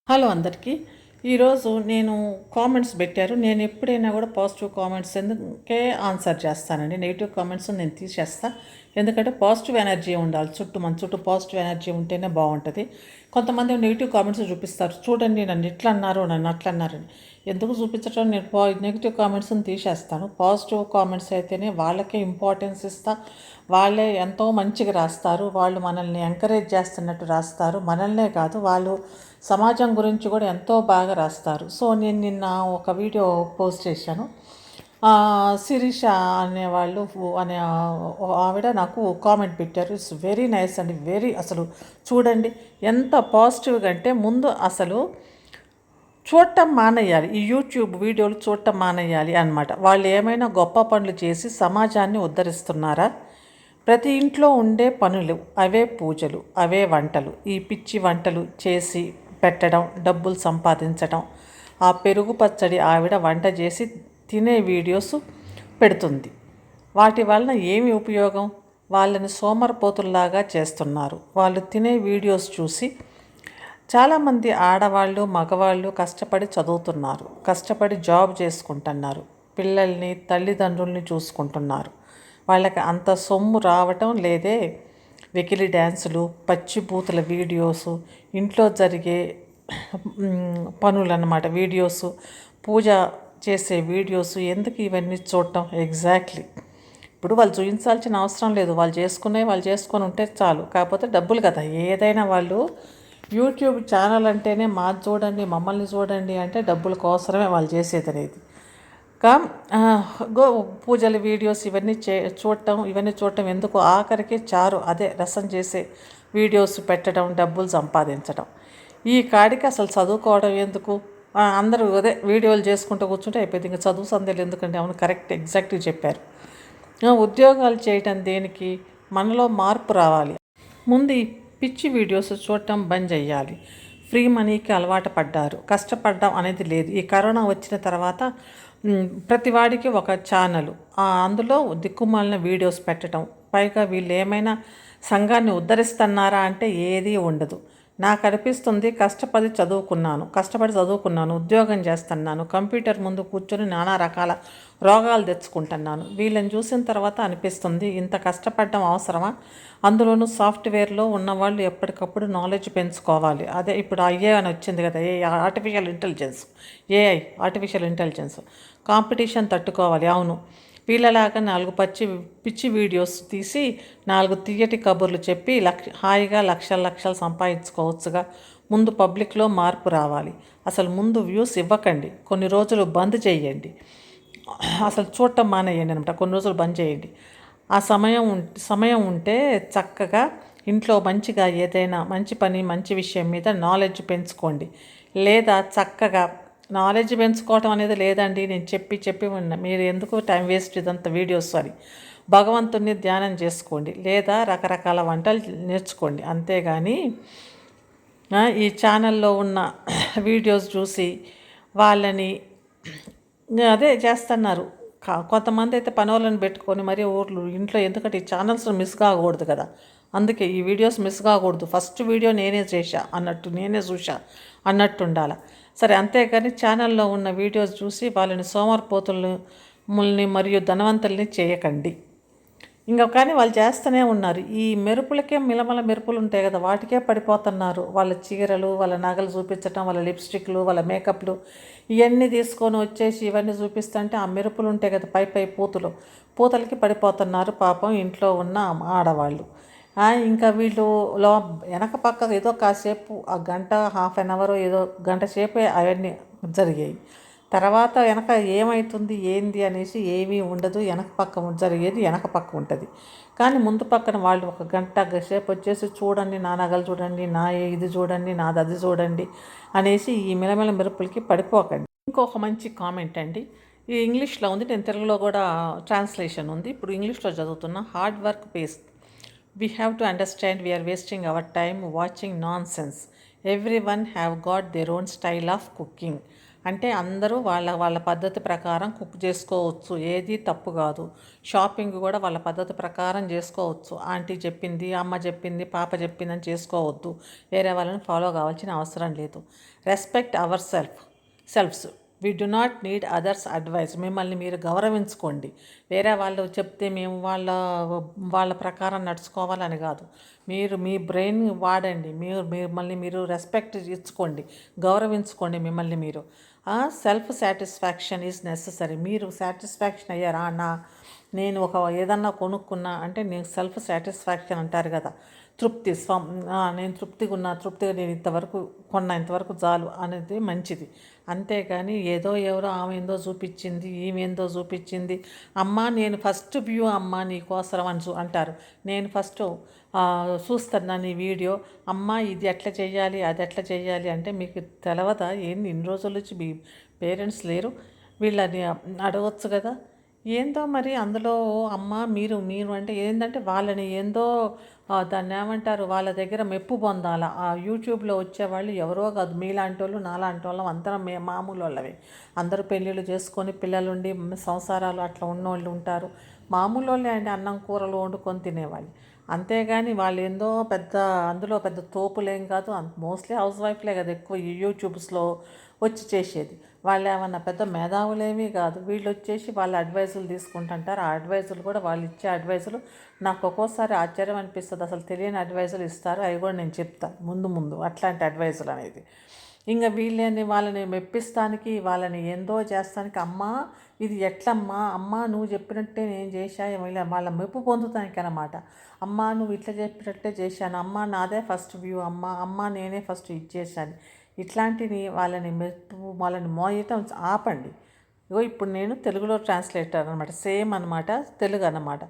Hello అందరికీ. ఈరోజు నేను కామెంట్స్ పెట్టారు. నేను ఎప్పుడైనా కూడా పాజిటివ్ కామెంట్స్ ఎందుకే ఆన్సర్ చేస్తానండి. నెగిటివ్ కామెంట్స్ నేను తీసేస్తా. ఎందుకంటే పాజిటివ్ ఎనర్జీ ఉండాలి మన చుట్టూ పాజిటివ్ ఎనర్జీ ఉంటేనే బాగుంటుంది. కొంతమంది నెగిటివ్ కామెంట్స్ చూపిస్తారు. చూడండి నన్ను ఇట్లా అన్నారు, నన్ను అట్లా అన్నారని. ఎందుకు చూపించడం? నేను నెగిటివ్ కామెంట్స్ని తీసేస్తాను. పాజిటివ్ కామెంట్స్ అయితేనే వాళ్ళకే ఇంపార్టెన్స్ ఇస్తా. వాళ్ళే ఎంతో మంచిగా రాస్తారు. వాళ్ళు మనల్ని ఎంకరేజ్ చేస్తున్నట్టు రాస్తారు. మనల్నే కాదు, వాళ్ళు సమాజం గురించి కూడా ఎంతో బాగా రాస్తారు. సో నేను నిన్న ఒక వీడియో పోస్ట్ చేశాను. శిరీష అనేవాళ్ళు అనే ఆవిడ నాకు కామెంట్ పెట్టారు. ఇట్స్ వెరీ నైస్ అండి. అసలు చూడండి ఎంత పాజిటివ్గా అంటే, ముందు అసలు చూడటం మానేయాలి. ఈ యూట్యూబ్ వీడియోలు చూడటం మానేయాలి అన్నమాట. వాళ్ళు ఏమైనా గొప్ప పనులు చేసి సమాజాన్ని ఉద్ధరిస్తున్నారా? ప్రతి ఇంట్లో ఉండే పనులు అవే పూజలు, అవే వంటలు. ఈ పిచ్చి వంటలు చేసి పెట్టడం, డబ్బులు సంపాదించడం. ఆ పెరుగు పచ్చడి ఆవిడ వంట చేసి తినే వీడియోస్ పెడుతుంది. వాటి వలన ఏమి ఉపయోగం? వాళ్ళని సోమరపోతుల్లాగా చేస్తున్నారు. వాళ్ళు తినే వీడియోస్ చూసి చాలామంది ఆడవాళ్ళు, మగవాళ్ళు కష్టపడి చదువుతున్నారు, కష్టపడి జాబ్ చేసుకుంటున్నారు, పిల్లల్ని, తల్లిదండ్రుల్ని చూసుకుంటున్నారు. వాళ్ళకి అంత సొమ్ము రావటం లేదే. వెకిలి డ్యాన్సులు, పచ్చిబూతుల వీడియోసు, ఇంట్లో జరిగే పనులన్నమాట వీడియోసు, పూజ చేసే వీడియోసు. ఎందుకు ఇవన్నీ చూడటం? ఎగ్జాక్ట్లీ. ఇప్పుడు వాళ్ళు చూపించాల్సిన అవసరం లేదు. వాళ్ళు చేసుకొని ఉంటే చాలు. కాకపోతే డబ్బులు కదా ఏదైనా. వాళ్ళు యూట్యూబ్ ఛానల్ అంటేనే మాది చూడండి, మమ్మల్ని చూడండి అంటే డబ్బుల కోసమే వాళ్ళు చేసేది అనేది. గో పూజల వీడియోస్ ఇవన్నీ చూడటం ఎందుకు? ఆఖరికి చారు, అదే రసం చేసే వీడియోస్ పెట్టడం, డబ్బులు సంపాదించడం. ఈ కాడికి అసలు చదువుకోవడం ఎందుకు? అందరూ అదే వీడియోలు చేసుకుంటూ కూర్చుంటే అయిపోయింది. ఇంకా చదువు సందేలు ఎందుకంటే? అవును, కరెక్ట్, ఎగ్జాక్ట్గా చెప్పారు. ఉద్యోగాలు చేయటం దేనికి? మనలో మార్పు రావాలి. ముందు ఈ పిచ్చి వీడియోస్ చూడటం బంద్ చేయాలి. ఫ్రీ మనీకి అలవాటు పడ్డారు. కష్టపడడం అనేది లేదు. ఈ కరోనా వచ్చిన తర్వాత ప్రతివాడికి ఒక ఛానల్, అందులో దిక్కుమాలిన వీడియోస్ పెట్టడం. పైగా వీళ్ళు ఏమైనా సంఘాన్ని ఉద్ధరిస్తున్నారా అంటే ఏదీ ఉండదు. నాకు అనిపిస్తుంది, కష్టపడి చదువుకున్నాను, ఉద్యోగం చేస్తున్నాను, కంప్యూటర్ ముందు కూర్చొని నానా రకాల రోగాలు తెచ్చుకుంటున్నాను. వీళ్ళని చూసిన తర్వాత అనిపిస్తుంది, ఇంత కష్టపడడం అవసరమా? అందులోనూ సాఫ్ట్వేర్లో ఉన్నవాళ్ళు ఎప్పటికప్పుడు నాలెడ్జ్ పెంచుకోవాలి. అదే ఇప్పుడు ఐఏ అని వచ్చింది కదా, ఏఐ ఆర్టిఫిషియల్ ఇంటెలిజెన్స్ కాంపిటీషన్ తట్టుకోవాలి. అవును, వీళ్ళలాగా 4 పిచ్చి వీడియోస్ తీసి 4 తీయటి కబుర్లు చెప్పి హాయిగా లక్షలు సంపాదించుకోవచ్చుగా. ముందు పబ్లిక్లో మార్పు రావాలి. అసలు ముందు వ్యూస్ ఇవ్వకండి. కొన్ని రోజులు బంద్ చేయండి. అసలు చూడటం మానేయండి అనమాట. కొన్ని రోజులు బంద్ చేయండి. ఆ సమయం ఉంటే చక్కగా ఇంట్లో మంచిగా ఏదైనా మంచి పని, మంచి విషయం మీద నాలెడ్జ్ పెంచుకోండి. లేదా చక్కగా నాలెడ్జ్ పెంచుకోవటం అనేది లేదండి, నేను చెప్పి ఉన్నా, మీరు ఎందుకు టైం వేస్ట్ ఇదంతా వీడియోస్ అని. భగవంతుణ్ణి ధ్యానం చేసుకోండి, లేదా రకరకాల వంటలు నేర్చుకోండి. అంతేగాని ఈ ఛానల్లో ఉన్న వీడియోస్ చూసి వాళ్ళని అదే చేస్తున్నారు. కొంతమంది అయితే పనులను పెట్టుకొని మరీ ఇంట్లో, ఎందుకంటే ఈ ఛానల్స్ మిస్ కాకూడదు కదా, అందుకే ఈ వీడియోస్ మిస్ కాకూడదు. ఫస్ట్ వీడియో నేనే చూసా అన్నట్టు ఉండాలి. సరే, అంతేగాని ఛానల్లో ఉన్న వీడియోస్ చూసి వాళ్ళని సోమరిపోతుల్ని మరియు ధనవంతుల్ని చేయకండి. ఇంకా కానీ వాళ్ళు చేస్తూనే ఉన్నారు. ఈ మెరుపులకే మిలమల మెరుపులు ఉంటాయి కదా, వాటికే పడిపోతున్నారు. వాళ్ళ చీరలు, వాళ్ళ నగలు చూపించటం, వాళ్ళ లిప్స్టిక్లు, వాళ్ళ మేకప్లు ఇవన్నీ తీసుకొని వచ్చేసి ఇవన్నీ చూపిస్తుంటే ఆ మెరుపులు ఉంటాయి కదా, పై పూతలకి పడిపోతున్నారు పాపం ఇంట్లో ఉన్న ఆడవాళ్ళు. ఇంకా వీళ్ళు వెనక పక్క ఏదో కాసేపు ఆ గంట, హాఫ్ అన్ అవర్, ఏదో గంట సేపే అవన్నీ జరిగాయి. తర్వాత వెనక ఏమవుతుంది ఏంది అనేసి ఏమీ ఉండదు. వెనక పక్క జరిగేది వెనక పక్క ఉంటుంది. కానీ ముందు పక్కన వాళ్ళు ఒక గంట సేపు వచ్చేసి చూడండి, నా నగలు చూడండి, నా ఇది చూడండి, నాది అది చూడండి అనేసి ఈ మిలమిల మెరుపులకి పడిపోకండి. ఇంకొక మంచి కామెంట్ అండి, ఈ ఇంగ్లీష్లో ఉంది, నేను తెలుగులో కూడా ట్రాన్స్లేషన్ ఉంది. ఇప్పుడు ఇంగ్లీష్లో చదువుతున్నా. Hard work pays. We have to understand we are wasting our time watching nonsense. Everyone have got their own style of cooking. అంటే అందరూ వాళ్ళ వాళ్ళ పద్ధతి ప్రకారం కుక్ చేసుకోవచ్చు, ఏది తప్పు కాదు. షాపింగ్ కూడా వాళ్ళ పద్ధతి ప్రకారం చేసుకోవచ్చు. ఆంటీ చెప్పింది, అమ్మ చెప్పింది, పాప చెప్పిందని చేసుకోవద్దు. వేరే వాళ్ళని ఫాలో కావాల్సిన అవసరం లేదు. Respect our selfs. We do not need others advice. మిమ్మల్ని మీరు గౌరవించుకోండి. వేరే వాళ్ళు చెప్తే మేము వాళ్ళ ప్రకారం నడుచుకోవాలని కాదు. మీరు మీ బ్రెయిన్ వాడండి. మిమ్మల్ని మీరు రెస్పెక్ట్ ఇచ్చుకోండి, గౌరవించుకోండి మిమ్మల్ని మీరు. Self satisfaction is necessary. మీరు సాటిస్ఫాక్షన్ అయ్యారా, నేను ఏదన్నా కొనుక్కున్నా అంటే నేను సెల్ఫ్ సాటిస్ఫాక్షన్ అంటారు కదా, తృప్తి నేను తృప్తిగా నేను ఇంతవరకు ఇంతవరకు చాలు అనేది మంచిది. అంతేగాని ఎవరో ఆమె ఏందో చూపించింది, ఈమెందో చూపించింది, అమ్మ నేను ఫస్ట్ వ్యూ అమ్మ నీకోసరం అని అంటారు. నేను ఫస్ట్ చూస్తాను నీ వీడియో, అమ్మ ఇది ఎట్లా చేయాలి, అది ఎట్లా చేయాలి అంటే మీకు తెలవదా ఏంది? ఇన్ని రోజుల నుంచి మీ పేరెంట్స్ లేరు, వీళ్ళని అడగవచ్చు కదా. ఏందో మరి అందులో అమ్మ మీరు అంటే ఏంటంటే వాళ్ళని ఏందో దాన్ని ఏమంటారు, వాళ్ళ దగ్గర మెప్పు పొందాల. ఆ యూట్యూబ్లో వచ్చేవాళ్ళు ఎవరో కాదు, మీలాంటి వాళ్ళు నాలాంటి వాళ్ళం అందరం మామూలు వాళ్ళవి. అందరూ పెళ్ళిళ్ళు చేసుకొని పిల్లలుండి సంసారాలు అట్లా ఉన్నోళ్ళు ఉంటారు. మామూలు వాళ్ళే అండి, అన్నం కూరలు వండుకొని తినేవాళ్ళు. అంతేగాని వాళ్ళు ఏందో అందులో పెద్ద తోపులేం కాదు. మోస్ట్లీ హౌస్ వైఫ్లే కదా ఎక్కువ యూట్యూబ్స్లో వచ్చి చేసేది. వాళ్ళు ఏమన్నా పెద్ద మేధావులేమీ కాదు. వీళ్ళు వచ్చేసి వాళ్ళ అడ్వైజులు తీసుకుంటుంటారు. ఆ అడ్వైజులు కూడా వాళ్ళు ఇచ్చే అడ్వైజులు నాకు ఒక్కోసారి ఆశ్చర్యం అనిపిస్తుంది. అసలు తెలియని అడ్వైజులు ఇస్తారు, అవి కూడా నేను చెప్తాను ముందు అట్లాంటి అడ్వైజులు అనేది. ఇంకా వాళ్ళని మెప్పిస్తానికి, వాళ్ళని ఏందో చేస్తానికి, అమ్మా ఇది ఎట్లమ్మా, అమ్మా నువ్వు చెప్పినట్టే నేను చేశా, వాళ్ళ మెప్పు పొందుతానికి అనమాట. అమ్మా నువ్వు ఇట్లా చెప్పినట్టే చేశాను, అమ్మ నాదే ఫస్ట్ వ్యూ, అమ్మ నేనే ఫస్ట్ ఇచ్చేసాను. ఇట్లాంటివి వాళ్ళని మోయటం ఆపండి. ఇప్పుడు నేను తెలుగులో ట్రాన్స్లేటర్ అనమాట, సేమ్ అనమాట, తెలుగు అనమాట.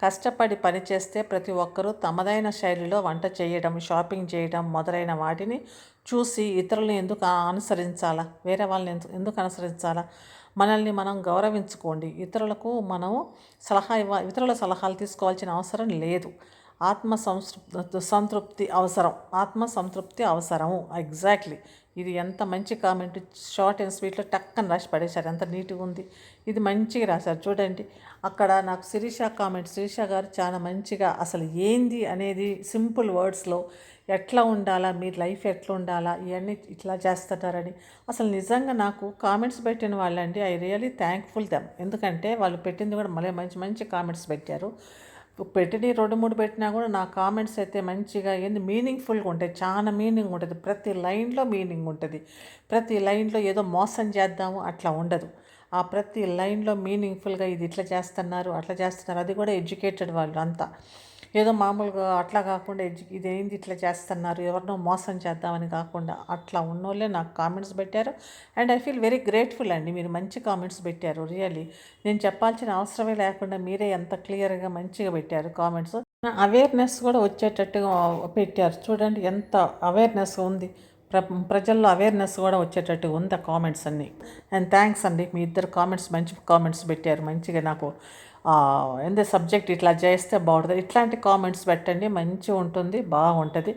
కష్టపడి పనిచేస్తే ప్రతి ఒక్కరూ తమదైన శైలిలో వంట చేయడం, షాపింగ్ చేయడం మొదలైన వాటిని చూసి ఇతరులను ఎందుకు అనుసరించాలా, వేరే వాళ్ళని ఎందుకు అనుసరించాలా? మనల్ని మనం గౌరవించుకోండి. ఇతరుల సలహాలు తీసుకోవాల్సిన అవసరం లేదు. ఆత్మ సంతృప్తి అవసరము. ఎగ్జాక్ట్లీ. ఇది ఎంత మంచి కామెంట్, షార్ట్ అండ్ స్వీట్లో టక్కని రాసి పడేశారు, ఎంత నీట్గా ఉంది. ఇది మంచిగా రాశారు చూడండి. అక్కడ నాకు శిరీష గారు చాలా మంచిగా అసలు ఏంది అనేది సింపుల్ వర్డ్స్లో ఎట్లా ఉండాలా, మీరు లైఫ్ ఎట్లా ఉండాలా, ఇవన్నీ ఇట్లా చేస్తున్నారని అసలు నిజంగా నాకు కామెంట్స్ పెట్టిన వాళ్ళండి, ఐ రియలీ థ్యాంక్ఫుల్ దెమ్. ఎందుకంటే వాళ్ళు పెట్టింది కూడా మళ్ళీ మంచి మంచి కామెంట్స్ పెట్టారు. పెట్టిన 2-3 పెట్టినా కూడా నా కామెంట్స్ అయితే మంచిగా మీనింగ్ఫుల్గా ఉంటాయి, చాలా మీనింగ్ ఉంటుంది. ప్రతి లైన్లో మీనింగ్ ఉంటుంది. ప్రతి లైన్లో ఏదో మోసం చేద్దాము అట్లా ఉండదు. ఆ ప్రతి లైన్లో మీనింగ్ఫుల్గా ఇది ఇట్లా చేస్తున్నారు, అట్లా చేస్తున్నారు. అది కూడా ఎడ్యుకేటెడ్ వాళ్ళు అంతా, ఏదో మామూలుగా అట్లా కాకుండా ఇదేంది ఇట్లా చేస్తున్నారు, ఎవరినో మోసం చేద్దామని కాకుండా అట్లా ఉన్నోళ్ళే నాకు కామెంట్స్ పెట్టారు. And I feel very grateful అండి, మీరు మంచి కామెంట్స్ పెట్టారు. రియల్లీ నేను చెప్పాల్సిన అవసరమే లేకుండా మీరే ఎంత క్లియర్గా మంచిగా పెట్టారు కామెంట్స్. అవేర్నెస్ కూడా వచ్చేటట్టుగా పెట్టారు చూడండి, ఎంత అవేర్నెస్ ఉంది, ప్రజల్లో అవేర్నెస్ కూడా వచ్చేటట్టు ఉంది ఆ కామెంట్స్ అన్నీ. అండ్ థ్యాంక్స్ అండి, మీ ఇద్దరు కామెంట్స్ మంచి కామెంట్స్ పెట్టారు. మంచిగా నాకు సబ్జెక్ట్ ఇట్లా చేస్తే బాగుంటుంది, ఇట్లాంటి కామెంట్స్ పెట్టండి, మంచిగా ఉంటుంది, బాగుంటుంది.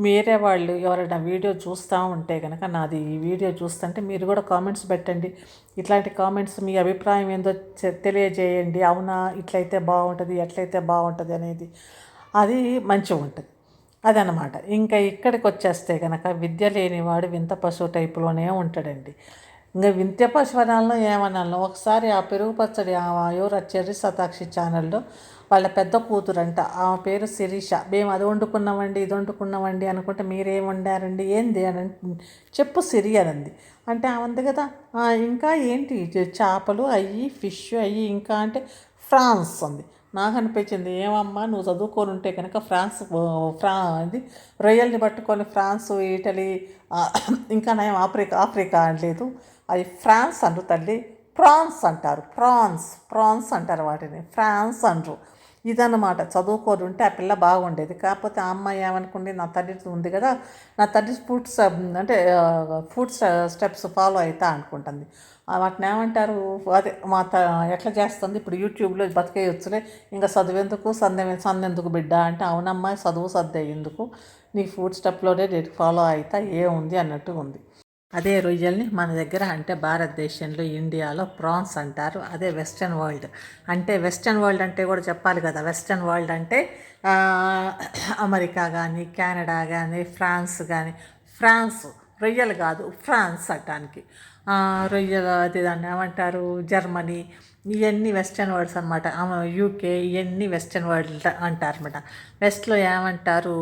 మీరే వాళ్ళు ఎవరైనా వీడియో చూస్తూ ఉంటే కనుక, నాది ఈ వీడియో చూస్తుంటే మీరు కూడా కామెంట్స్ పెట్టండి. ఇట్లాంటి కామెంట్స్ మీ అభిప్రాయం ఏందో తెలియజేయండి. అవునా ఇట్లయితే బాగుంటుంది, ఎట్లయితే బాగుంటుంది అనేది, అది మంచిగా ఉంటుంది. అదనమాట. ఇంకా ఇక్కడికి వచ్చేస్తే కనుక విద్య లేనివాడు వింత పశువు టైపులోనే ఉంటాడండి. ఇంకా వింత పశువు అనాలను ఏమనాలను. ఒకసారి ఆ పెరుగు పచ్చడి ఎవరు చెర్రి శతాక్షి ఛానల్లో వాళ్ళ పెద్ద కూతురంట, ఆమె పేరు శిరీష. మేము అది వండుకున్నామండి, ఇది వండుకున్నామండి అనుకుంటే మీరేం వండారండి, ఏంది అని చెప్పు సిరి అనంది. అంటే ఆమె కదా, ఇంకా ఏంటి చేపలు అయ్యి, ఫిష్ అయ్యి, ఇంకా అంటే ఫ్రాన్స్ అంది. నాకు అనిపించింది, ఏమమ్మా నువ్వు చదువుకొని ఉంటే కనుక అది రొయ్యల్ని పట్టుకొని ఫ్రాన్స్, ఇటలీ, ఇంకా నయం ఆఫ్రికా అనలేదు, అది ఫ్రాన్స్ అంటారు తల్లి, ప్రాన్స్ అంటారు, ప్రాన్స్ అంటారు వాటిని, ఫ్రాన్స్ అంటారు. ఇదన్నమాట. చదువుకొని ఉంటే ఆ పిల్ల బాగుండేది. కాకపోతే ఆ అమ్మాయి ఏమనుకుంది, నా తల్లి ఉంది కదా, నా తల్లి ఫుడ్ స్టెప్స్ ఫాలో అవుతా అనుకుంటుంది. వాటిని ఏమంటారు, అదే ఎట్లా చేస్తుంది ఇప్పుడు యూట్యూబ్లో బతికేయొచ్చులే, ఇంకా చదువెందుకు, సందెందుకు బిడ్డ అంటే, అవునమ్మా చదువు సర్దే ఎందుకు, నీ ఫుడ్ స్టెప్లోనే నేను ఫాలో అవుతా ఏముంది అన్నట్టుగా ఉంది. అదే రొయ్యల్ని మన దగ్గర అంటే భారతదేశంలో ఇండియాలో ప్రాన్స్ అంటారు. అదే వెస్ట్రన్ వరల్డ్ అంటే వెస్ట్రన్ వరల్డ్ అంటే కూడా చెప్పాలి కదా. వెస్ట్రన్ వరల్డ్ అంటే అమెరికా కానీ కెనడా కానీ ఫ్రాన్స్ కానీ ఫ్రాన్స్ రొయ్యలు కాదు ఫ్రాన్స్ అంటానికి రొయ్యలు అది దాన్ని ఏమంటారు జర్మనీ ఇవన్నీ వెస్ట్రన్ వర్డ్స్ అనమాట. యూకే ఇవన్నీ వెస్ట్రన్ వర్డ్ అంటారు అనమాట. వెస్ట్లో ఏమంటారు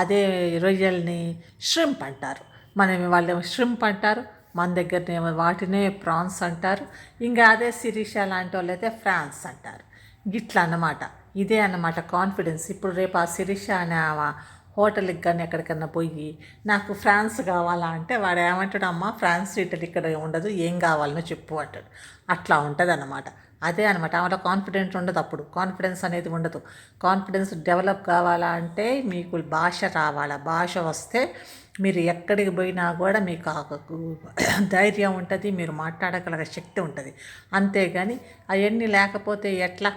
అదే రొయ్యల్ని ష్రింప్ అంటారు. వాళ్ళు ష్రింప్ అంటారు, మన దగ్గరనేమో వాటినే ప్రాన్స్ అంటారు. ఇంకా అదే సిరీషా లాంటి వాళ్ళు అయితే ఫ్రాన్స్ అంటారు. గిట్లా అన్నమాట. ఇదే అన్నమాట కాన్ఫిడెన్స్. ఇప్పుడు రేపు ఆ శిరీష అనే హోటల్కి కానీ ఎక్కడికన్నా పోయి నాకు ఫ్రాన్స్ కావాలా అంటే వాడు ఏమంటాడు, అమ్మ ఫ్రాన్స్ ఇటలీ ఇక్కడ ఉండదు, ఏం కావాలనో చెప్పు అంటాడు. అట్లా ఉంటుంది అన్నమాట. అదే అనమాట. ఆమెలో కాన్ఫిడెంట్ ఉండదు, అప్పుడు కాన్ఫిడెన్స్ అనేది ఉండదు. కాన్ఫిడెన్స్ డెవలప్ కావాలా అంటే మీకు భాష రావాలా. భాష వస్తే మీరు ఎక్కడికి పోయినా కూడా మీకు ధైర్యం ఉంటుంది, మీరు మాట్లాడగల శక్తి ఉంటుంది. అంతేగాని అవన్నీ లేకపోతే ఎట్లా?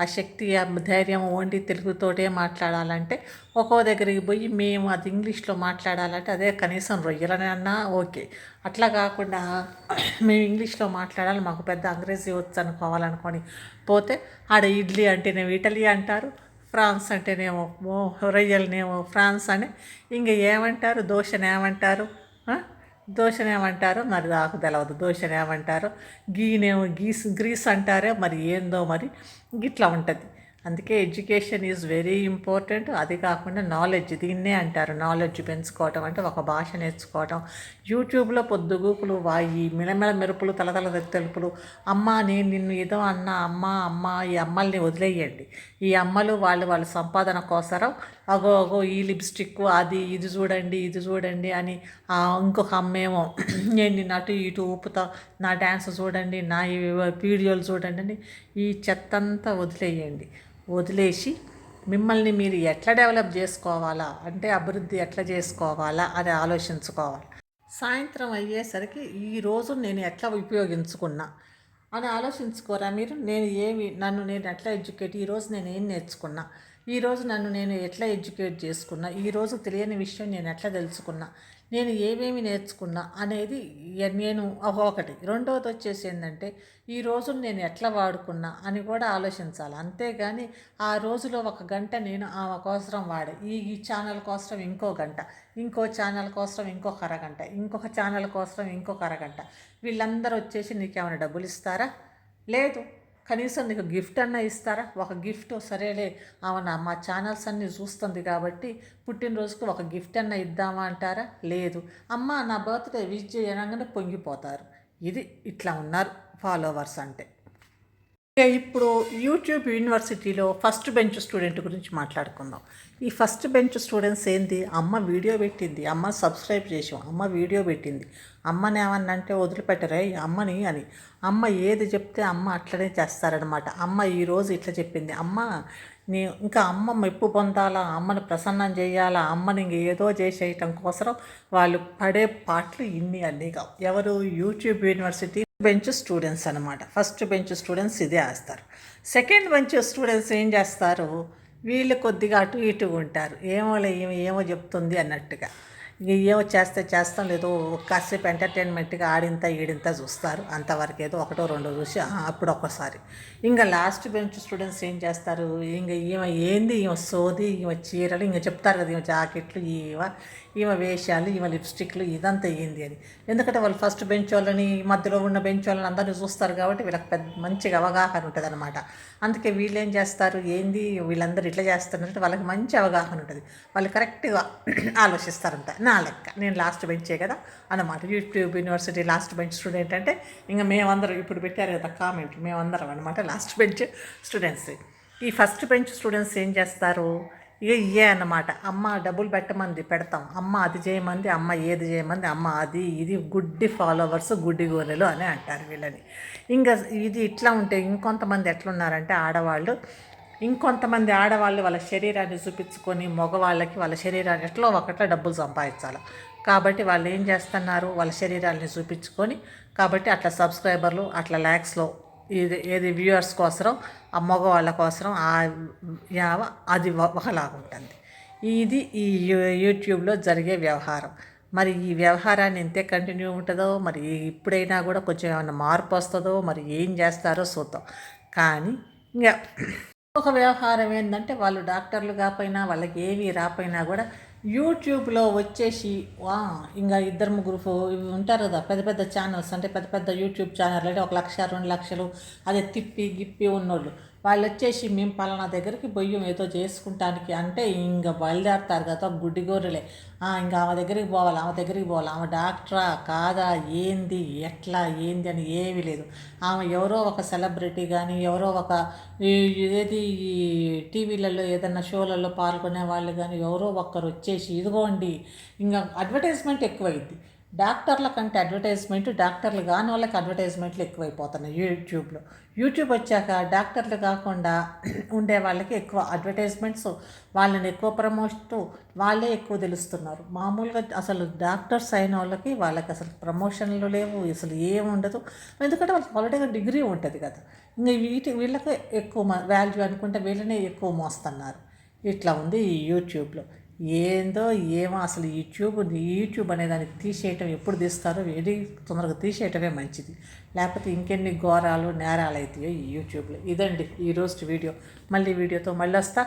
ఆ శక్తి ఆ ధైర్యం ఓన్లీ తెలుగుతోటే మాట్లాడాలంటే ఒక్కో దగ్గరికి పోయి మేము అది ఇంగ్లీష్లో మాట్లాడాలంటే అదే కనీసం రొయ్యలని అన్నా ఓకే. అట్లా కాకుండా మేము ఇంగ్లీష్లో మాట్లాడాలి, మాకు పెద్ద అంగ్రేజీ వచ్చు అనుకోవాలనుకొని పోతే ఆడ ఇడ్లీ అంటేనేమో ఇటలీ అంటారు, ఫ్రాన్స్ అంటేనేమో రొయ్యలనేమో ఫ్రాన్స్ అని, ఇంకా ఏమంటారు దోశనేమంటారు, దోశనేమంటారో మరి నాకు తెలవదు. దోశనేమంటారో గీనేమో గ్రీస్ అంటారో మరి ఏందో మరి గిట్లా ఉంటుంది. అందుకే ఎడ్యుకేషన్ ఈజ్ వెరీ ఇంపార్టెంట్. అది కాకుండా నాలెడ్జ్, దీన్నే అంటారు నాలెడ్జ్ పెంచుకోవటం అంటే ఒక భాష నేర్చుకోవటం. యూట్యూబ్లో పొద్దుగూకులు వాయి మిలమిల మెరుపులు తలతల తెలుపులు. అమ్మ నేను నిన్ను ఏదో అన్నా, అమ్మ ఈ అమ్మల్ని వదిలేయండి. ఈ అమ్మలు వాళ్ళ సంపాదన కోసరం అగో ఈ లిప్స్టిక్ అది ఇది చూడండి అని ఇంకొక అమ్మేమో నేను నిన్ను అటు ఇటు ఊపుతా, నా డ్యాన్స్ చూడండి, నా వీడియోలు చూడండి అని ఈ చెత్తంతా వదిలేయండి. వదిలేసి మిమ్మల్ని మీరు ఎట్లా డెవలప్ చేసుకోవాలా అంటే అభివృద్ధి ఎట్లా చేసుకోవాలా అని ఆలోచించుకోవాలి. సాయంత్రం అయ్యేసరికి ఈరోజు నేను ఎట్లా ఉపయోగించుకున్నా అని ఆలోచించుకోరా మీరు. నన్ను నేను ఎట్లా ఈరోజు నేను ఏం నేర్చుకున్నా, ఈరోజు నన్ను నేను ఎట్లా ఎడ్యుకేట్ చేసుకున్నా, ఈరోజు తెలియని విషయం నేను ఎట్లా తెలుసుకున్నా, నేను ఏమేమి నేర్చుకున్నా అనేది నేను ఒకటి. రెండవది వచ్చేసి ఏంటంటే ఈరోజు నేను ఎట్లా వాడుకున్నా అని కూడా ఆలోచించాలి. అంతేగాని ఆ రోజులో 1 గంట నేను ఆమె కోసం వాడే, ఈ ఛానల్ కోసం ఇంకో గంట, ఇంకో ఛానల్ కోసం ఇంకొక అరగంట, ఇంకొక ఛానల్ కోసం ఇంకొక అరగంట. వీళ్ళందరూ వచ్చేసి నీకేమైనా డబ్బులు ఇస్తారా? లేదు. కనీసం నీకు గిఫ్ట్ అన్నా ఇస్తారా? ఒక గిఫ్ట్ సరేలే అవునా మా ఛానల్స్ అన్నీ చూస్తుంది కాబట్టి పుట్టినరోజుకు ఒక గిఫ్ట్ అన్నా ఇద్దామా అంటారా? లేదు. అమ్మ నా బర్త్డే విష్ చేయనగానే పొంగిపోతారు. ఇట్లా ఉన్నారు ఫాలోవర్స్ అంటే. ఇప్పుడు యూట్యూబ్ యూనివర్సిటీలో ఫస్ట్ బెంచ్ స్టూడెంట్ గురించి మాట్లాడుకుందాం. ఈ ఫస్ట్ బెంచ్ స్టూడెంట్స్ ఏంది, అమ్మ వీడియో పెట్టింది, అమ్మ సబ్స్క్రైబ్ చేసాం, అమ్మ వీడియో పెట్టింది, అమ్మని ఏమన్నా అంటే వదిలిపెట్టరే అమ్మని అని. అమ్మ ఏది చెప్తే అమ్మ అట్లనే చేస్తారనమాట. అమ్మ ఈరోజు ఇట్లా చెప్పింది, అమ్మ ఇంకా అమ్మ మెప్పు పొందాలా, అమ్మని ప్రసన్నం చేయాలా, అమ్మని ఇంక ఏదో చేసేయటం కోసం వాళ్ళు పడే పాటలు అన్నీ కావు. ఎవరు? యూట్యూబ్ యూనివర్సిటీ బెంచ్ స్టూడెంట్స్ అనమాట. ఫస్ట్ బెంచ్ స్టూడెంట్స్ ఇదే వేస్తారు. సెకండ్ బెంచ్ స్టూడెంట్స్ ఏం చేస్తారు, వీళ్ళు కొద్దిగా అటు ఇటు ఉంటారు. ఏమో చెప్తుంది అన్నట్టుగా. ఏమో చేస్తాం లేదో కాసేపు ఎంటర్టైన్మెంట్గా ఆడింత ఈడింత చూస్తారు. అంతవరకు ఏదో 1, 2 చూసి అప్పుడు ఒక్కసారి. ఇంకా లాస్ట్ బెంచ్ స్టూడెంట్స్ ఏం చేస్తారు, ఇంకా ఈమె సోది, ఈమె చీరలు ఇంకా చెప్తారు కదా, ఈమె జాకెట్లు, ఈమె వేషాలు, ఈమె లిప్స్టిక్లు, ఇదంతా ఏంది అని. ఎందుకంటే వాళ్ళు ఫస్ట్ బెంచ్ వాళ్ళని మధ్యలో ఉన్న బెంచ్ వాళ్ళని అందరినీ చూస్తారు కాబట్టి వీళ్ళకి మంచిగా అవగాహన ఉంటుంది అనమాట. అందుకే వీళ్ళు ఏం చేస్తారు, వీళ్ళందరూ ఇట్లా చేస్తారంటే వాళ్ళకి మంచి అవగాహన ఉంటుంది. వాళ్ళు కరెక్ట్గా ఆలోచిస్తారంట. నా లెక్క నేను లాస్ట్ బెంచే కదా అన్నమాట. YouTube university last bench student అంటే ఇంకా మేమందరం ఇప్పుడు పెట్టారు కదా కామెంట్, మేమందరం అనమాట లాస్ట్ బెంచ్ స్టూడెంట్స్. ఈ ఫస్ట్ బెంచ్ స్టూడెంట్స్ ఏం చేస్తారు, ఇవే అన్నమాట. అమ్మ డబ్బులు పెట్టమంది పెడతాం, అమ్మ అది చేయమంది, అమ్మ ఏది చేయమంది, అమ్మ అది ఇది గుడ్డి ఫాలోవర్స్, గుడ్డి గోరెలు అని అంటారు వీళ్ళని. ఇంకా ఇట్లా ఉంటే ఇంకొంతమంది ఎట్లున్నారంటే ఇంకొంతమంది ఆడవాళ్ళు వాళ్ళ శరీరాన్ని చూపించుకొని మగవాళ్ళకి వాళ్ళ శరీరాన్ని ఎట్లా ఒకట్లా డబ్బులు సంపాదించాలి కాబట్టి వాళ్ళు ఏం చేస్తున్నారు, వాళ్ళ శరీరాన్ని చూపించుకొని కాబట్టి అట్లా సబ్స్క్రైబర్లు అట్లా ల్యాక్స్లో ఏది వ్యూవర్స్ కోసం ఆ మగవాళ్ళ కోసం అది ఒకలాగా ఉంటుంది. ఈ యూట్యూబ్లో జరిగే వ్యవహారం. మరి ఈ వ్యవహారాన్ని ఇంతే కంటిన్యూ ఉంటుందో, మరి ఇప్పుడైనా కూడా కొంచెం ఏమైనా మార్పు వస్తుందో, మరి ఏం చేస్తారో చూద్దాం. కానీ ఇంకా ఒక వ్యవహారం ఏంటంటే, వాళ్ళు డాక్టర్లు కాకపోయినా వాళ్ళకి ఏవి రాపోయినా కూడా యూట్యూబ్లో వచ్చేసి ఇంకా ఇద్దరు ముగ్గురు ఇవి ఉంటారు కదా, పెద్ద పెద్ద ఛానల్స్, అంటే పెద్ద పెద్ద యూట్యూబ్ ఛానల్ అంటే 1 లక్ష 2 లక్షలు అదే తిప్పి గిప్పి ఉన్నోళ్ళు, వాళ్ళు వచ్చేసి మేము పలానా దగ్గరికి బొయ్యం ఏదో చేసుకుంటానికి అంటే ఇంకా బయలుదేరుతారు కదా గుడ్డి గోరెలే. ఇంకా ఆమె దగ్గరికి పోవాలి, ఆమె దగ్గరికి పోవాలి, ఆమె డాక్టరా కాదా, ఏంది ఎట్లా ఏంది అని ఏమీ లేదు. ఆమె ఎవరో ఒక సెలబ్రిటీ కానీ, ఎవరో ఒక ఏది టీవీలలో ఏదైనా షోలలో పాల్గొనే వాళ్ళు కానీ ఎవరో ఒక్కరు వచ్చేసి ఇదిగోండి, ఇంకా అడ్వర్టైజ్మెంట్ ఎక్కువైంది. డాక్టర్ల కంటే అడ్వర్టైజ్మెంట్, డాక్టర్లు కాని వాళ్ళకి అడ్వర్టైజ్మెంట్లు ఎక్కువైపోతున్నాయి యూట్యూబ్లో. యూట్యూబ్ వచ్చాక డాక్టర్లు కాకుండా ఉండే వాళ్ళకి ఎక్కువ అడ్వర్టైజ్మెంట్స్, వాళ్ళని ఎక్కువ ప్రమోషన్, వాళ్ళే ఎక్కువ తెలుస్తున్నారు. మామూలుగా అసలు డాక్టర్స్ అయిన వాళ్ళకి అసలు ప్రమోషన్లు లేవు, అసలు ఏమి ఉండదు. ఎందుకంటే వాళ్ళకి ఆల్రెడీగా డిగ్రీ ఉంటుంది కదా. ఇంకా వీళ్ళకే ఎక్కువ వాల్యూ అనుకుంటే వీళ్ళనే ఎక్కువ మోస్తున్నారు. ఇట్లా ఉంది ఈ యూట్యూబ్లో. ఏందో ఏమో అసలు యూట్యూబ్ అనే దాన్ని తీసేయటం ఎప్పుడు తీస్తారో ఏది తొందరగా తీసేయటమే మంచిది, లేకపోతే ఇంకెన్ని ఘోరాలు నేరాలు అవుతాయో ఈ యూట్యూబ్లో. ఇదండి ఈరోజు వీడియో. మళ్ళీ వీడియోతో మళ్ళీ వస్తా.